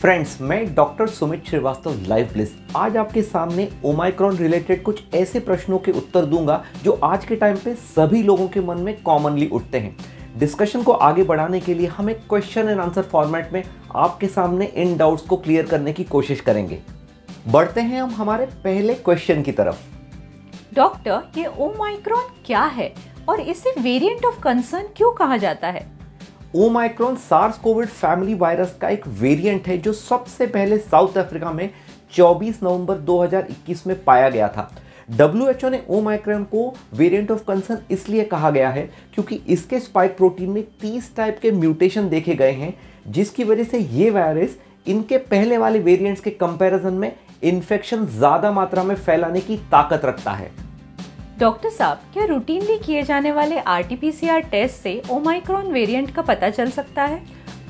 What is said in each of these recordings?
Friends, मैं doctor Sumit Srivastava live bliss आज आपके सामने ओमाइक्रॉन रिलेटेड कुछ ऐसे प्रश्नों के उत्तर दूंगा जो आज के टाइम पे सभी लोगों के मन में कॉमनली उठते हैं। डिस्कशन को आगे बढ़ाने के लिए हम एक क्वेश्चन एंड आंसर फॉर्मेट में आपके सामने इन डाउट्स को क्लियर करने की कोशिश करेंगे। बढ़ते हैं हम हमारे पहले क्वेश्चन की तरफ। डॉक्टर, ये ओमाइक्रॉन क्या है और इसे वेरिएंट ऑफ कंसर्न क्यों कहा जाता है? Omicron SARS COVID family virus का एक वेरिएंट है जो सबसे पहले साउथ अफ्रीका में 24 नवंबर 2021 में पाया गया था। WHO ने ओमाइक्रॉन को वेरिएंट ऑफ कंसर्न इसलिए कहा गया है क्योंकि इसके स्पाइक प्रोटीन में 30 टाइप के म्यूटेशन देखे गए हैं, जिसकी वजह से ये वायरस इनके पहले वाले वेरिएंट्स के कंपैरिजन में इन्फेक्शन ज्यादा मात्रा में फैलाने की ताकत रखता है। डॉक्टर साहब, क्या रूटीनली किए जाने वाले RT-PCR टेस्ट से ओमाइक्रॉन वेरिएंट का पता चल सकता है?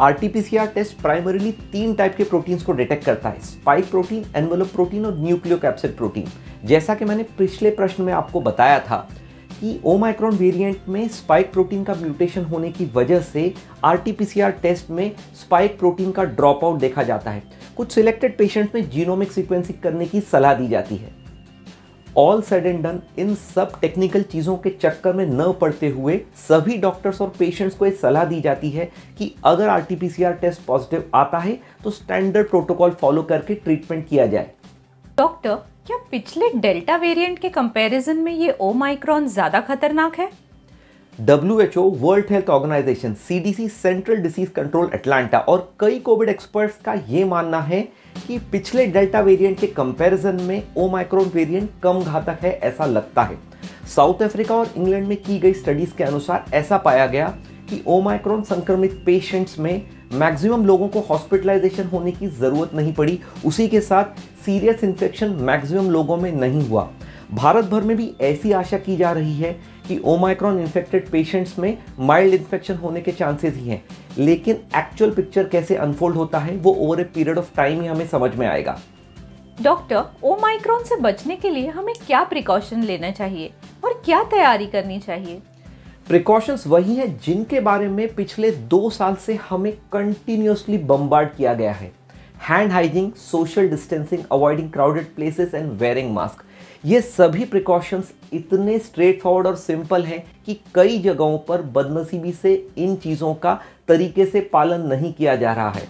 RT-PCR टेस्ट प्राइमरीली 3 टाइप के प्रोटीन्स को डिटेक्ट करता है: स्पाइक प्रोटीन, एनवेलप प्रोटीन और न्यूक्लियोकैप्सिड प्रोटीन। जैसा कि मैंने पिछले प्रश्न में आपको बताया था कि ओमाइक्रॉन वेरिएंट में स्पाइक प्रोटीन का म्यूटेशन होने की वजह से RT-PCR टेस्ट में स्पाइक प्रोटीन का ड्रॉप आउट देखा जाता है। कुछ सिलेक्टेड पेशेंट्स में जीनोमिक सीक्वेंसिंग करने की सलाह दी जाती है। ऑल सेड एंड डन, इन सब टेक्निकल चीज़ों के चक्कर में न पड़ते हुए सभी डॉक्टर्स और पेशेंट्स को ये सलाह दी जाती है कि अगर RT-PCR टेस्ट पॉजिटिव आता है तो स्टैंडर्ड प्रोटोकॉल फॉलो करके ट्रीटमेंट किया जाए। डॉक्टर, क्या पिछले डेल्टा वेरिएंट के कंपैरिजन में ये ओमाइक्रॉन ज्यादा खतरनाक है? WHO, world health organization, CDC, central disease control Atlanta और कई कोविड एक्सपर्ट्स का ये मानना है कि पिछले डेल्टा वेरिएंट के कंपैरिजन में ओमाइक्रॉन वेरिएंट कम घातक है, ऐसा लगता है। साउथ अफ्रीका और इंग्लैंड में की गई स्टडीज के अनुसार ऐसा पाया गया कि ओमाइक्रॉन संक्रमित पेशेंट्स में मैक्सिमम लोगों को हॉस्पिटलाइजेशन होने की जरूरत नहीं पड़ी। उसी के साथ सीरियस इन्फेक्शन मैक्सिमम लोगों में नहीं हुआ। भारत भर में भी ऐसी आशा की जा रही है कि ओमाइक्रॉन इन्फेक्टेड पेशेंट्स में माइल्ड इन्फेक्शन होने के चांसेस ही हैं, लेकिन एक्चुअल पिक्चर कैसे अनफोल्ड होता है वो over a period of time ही हमें समझ में आएगा। डॉक्टर, ओमाइक्रॉन से बचने के लिए हमें क्या प्रिकॉशन लेना चाहिए और क्या तैयारी करनी चाहिए? प्रिकॉशंस वही हैं जिनके बारे में पिछले 2 साल से हमें कंटिन्यूअसली बम्बार्ड किया गया है: hand hygiene, social distancing, avoiding crowded places and wearing mask. ये सभी प्रिकॉशंस इतने स्ट्रेट फॉरवर्ड और सिंपल हैं कि कई जगहों पर बदनसीबी से इन चीज़ों का तरीके से पालन नहीं किया जा रहा है।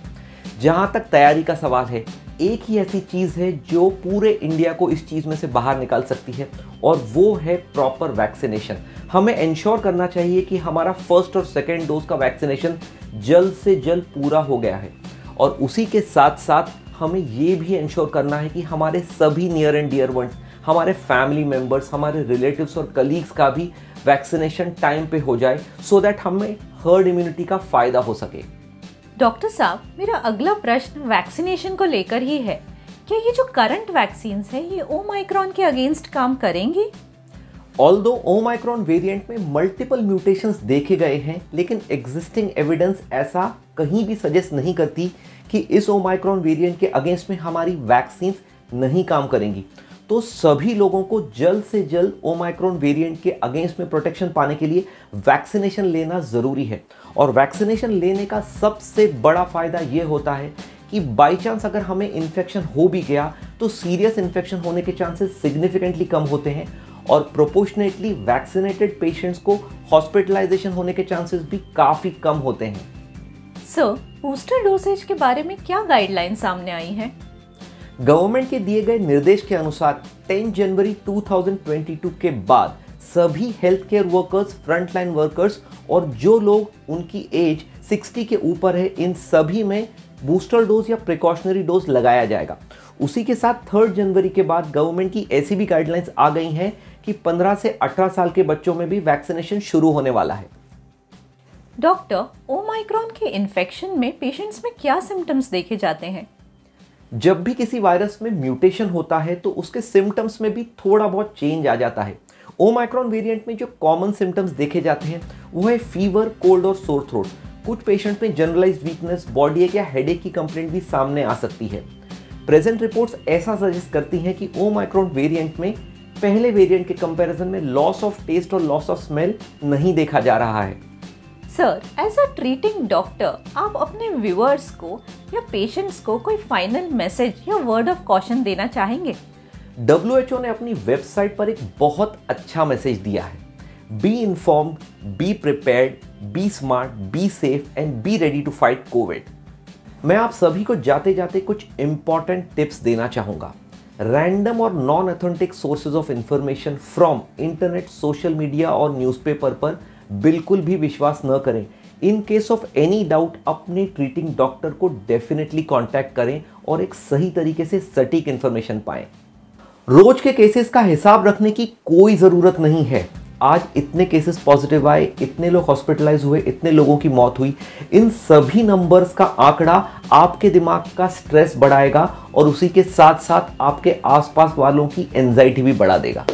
जहाँ तक तैयारी का सवाल है, एक ही ऐसी चीज़ है जो पूरे इंडिया को इस चीज़ में से बाहर निकाल सकती है, और वो है प्रॉपर वैक्सीनेशन। हमें इंश्योर करना चाहिए कि हमारा फर्स्ट और सेकेंड डोज का वैक्सीनेशन जल्द से जल्द पूरा हो गया है, और उसी के साथ साथ हमें ये भी इंश्योर करना है कि हमारे सभी नियर एंड डियर वंस, हमारे फैमिली मेंबर्स, हमारे रिलेटिव्स और कलीग्स का भी वैक्सीनेशन टाइम पे हो जाए, सो दैट हमें हर्ड इम्यूनिटी का फायदा हो सके। डॉक्टर साहब, मेरा अगला प्रश्न वैक्सीनेशन को लेकर ही है। क्या ये जो करंट वैक्सीन है ये ओमाइक्रॉन के अगेंस्ट काम करेंगी? ऑल्दो ओमाइक्रॉन वेरिएंट में मल्टीपल म्यूटेशंस देखे गए हैं, लेकिन एग्जिस्टिंग एविडेंस ऐसा कहीं भी सजेस्ट नहीं करती कि इस ओमाइक्रॉन वेरिएंट के अगेंस्ट में हमारी वैक्सीन नहीं काम करेंगी। तो सभी लोगों को जल्द से जल्द ओमाइक्रॉन वेरिएंट के अगेंस्ट में प्रोटेक्शन पाने के लिए वैक्सीनेशन लेना ज़रूरी है। और वैक्सीनेशन लेने का सबसे बड़ा फ़ायदा ये होता है कि बाई चांस अगर हमें इन्फेक्शन हो भी गया तो सीरियस इन्फेक्शन होने के चांसेस सिग्निफिकेंटली कम होते हैं, और प्रोपोर्शनेटली वैक्सीनेटेड पेशेंट्स को हॉस्पिटलाइजेशन होने के चांसेस भी काफ़ी कम होते हैं। सर, बूस्टर डोसेज के बारे में क्या गाइडलाइन सामने आई हैं? गवर्नमेंट के दिए गए निर्देश के अनुसार 10 जनवरी 2022 के बाद सभी health care workers, frontline workers और जो लोग उनकी एज 60 के ऊपर है, इन सभी में बूस्टर डोज या प्रिकॉशनरी डोज लगाया जाएगा। उसी के साथ 3 जनवरी के बाद गवर्नमेंट की ऐसी भी गाइडलाइंस आ गई हैं कि 15 से 18 साल के बच्चों में भी वैक्सीनेशन शुरू होने वाला है। डॉक्टर, ओमाइक्रॉन के इन्फेक्शन में पेशेंट्स में क्या सिम्टम्स देखे जाते हैं? जब भी किसी वायरस में म्यूटेशन होता है तो उसके सिम्टम्स में भी थोड़ा बहुत चेंज आ जाता है। ओमाइक्रॉन वेरिएंट में जो कॉमन सिम्टम्स देखे जाते हैं वो है फीवर, कोल्ड और सोर थ्रोट। कुछ पेशेंट में जनरलाइज्ड वीकनेस, बॉडी एक या हेडेक की कंप्लेंट भी सामने आ सकती है। प्रेजेंट रिपोर्ट्स ऐसा सजेस्ट करती हैं कि ओमाइक्रॉन वेरिएंट में पहले वेरिएंट के कंपैरिजन में लॉस ऑफ टेस्ट और लॉस ऑफ स्मेल नहीं देखा जा रहा है। Sir, as a treating doctor आप अपने व्यूअर्स को या पेशेंट्स को कोई फाइनल मैसेज या वर्ड ऑफ कॉशन देना चाहेंगे? WHO ने अपनी वेबसाइट पर एक बहुत अच्छा मैसेज दिया है। Be informed, be prepared, be smart, be safe and be ready to fight COVID. मैं आप सभी को जाते जाते कुछ इंपॉर्टेंट टिप्स देना चाहूंगा। रैंडम और non authentic sources of information from internet, social media और न्यूज़पेपर पर बिल्कुल भी विश्वास न करें। In case of any doubt अपने ट्रीटिंग डॉक्टर को डेफिनेटली कांटेक्ट करें और एक सही तरीके से सटीक इंफॉर्मेशन पाएं। रोज के केसेस का हिसाब रखने की कोई ज़रूरत नहीं है। आज इतने केसेस पॉजिटिव आए, इतने लोग हॉस्पिटलाइज हुए, इतने लोगों की मौत हुई, इन सभी नंबर्स का आंकड़ा आपके दिमाग का स्ट्रेस बढ़ाएगा और उसी के साथ साथ आपके आसपास वालों की एंजाइटी भी बढ़ा देगा।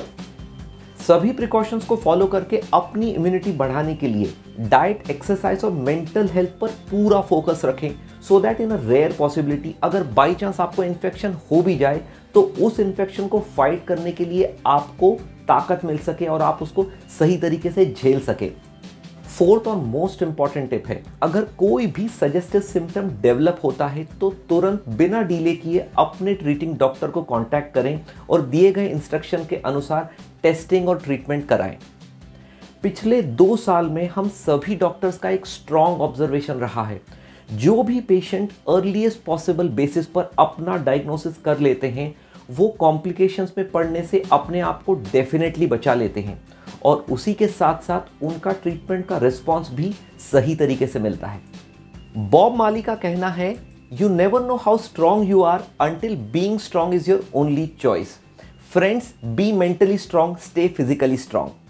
सभी प्रिकॉशंस को फॉलो करके अपनी इम्यूनिटी बढ़ाने के लिए डाइट, एक्सरसाइज और मेंटल हेल्थ पर पूरा फोकस रखें, so that in a rare possibility अगर बाई चांस आपको इन्फेक्शन हो भी जाए तो उस इन्फेक्शन को फाइट करने के लिए आपको ताकत मिल सके और आप उसको सही तरीके से झेल सके। फोर्थ और मोस्ट इंपॉर्टेंट टिप है, अगर कोई भी सजेस्टिव सिम्टम डेवलप होता है तो तुरंत बिना डिले किए अपने ट्रीटिंग डॉक्टर को कांटेक्ट करें और दिए गए इंस्ट्रक्शन के अनुसार टेस्टिंग और ट्रीटमेंट कराएं। पिछले 2 साल में हम सभी डॉक्टर्स का एक स्ट्रॉन्ग ऑब्जर्वेशन रहा है, जो भी पेशेंट अर्लीस्ट पॉसिबल बेसिस पर अपना डायग्नोसिस कर लेते हैं वो कॉम्प्लिकेशंस में पड़ने से अपने आप को डेफिनेटली बचा लेते हैं और उसी के साथ साथ उनका ट्रीटमेंट का रिस्पॉन्स भी सही तरीके से मिलता है। बॉब मार्ली का कहना है, you never know how strong you are until being strong is your only choice. Friends, be mentally strong, stay physically strong.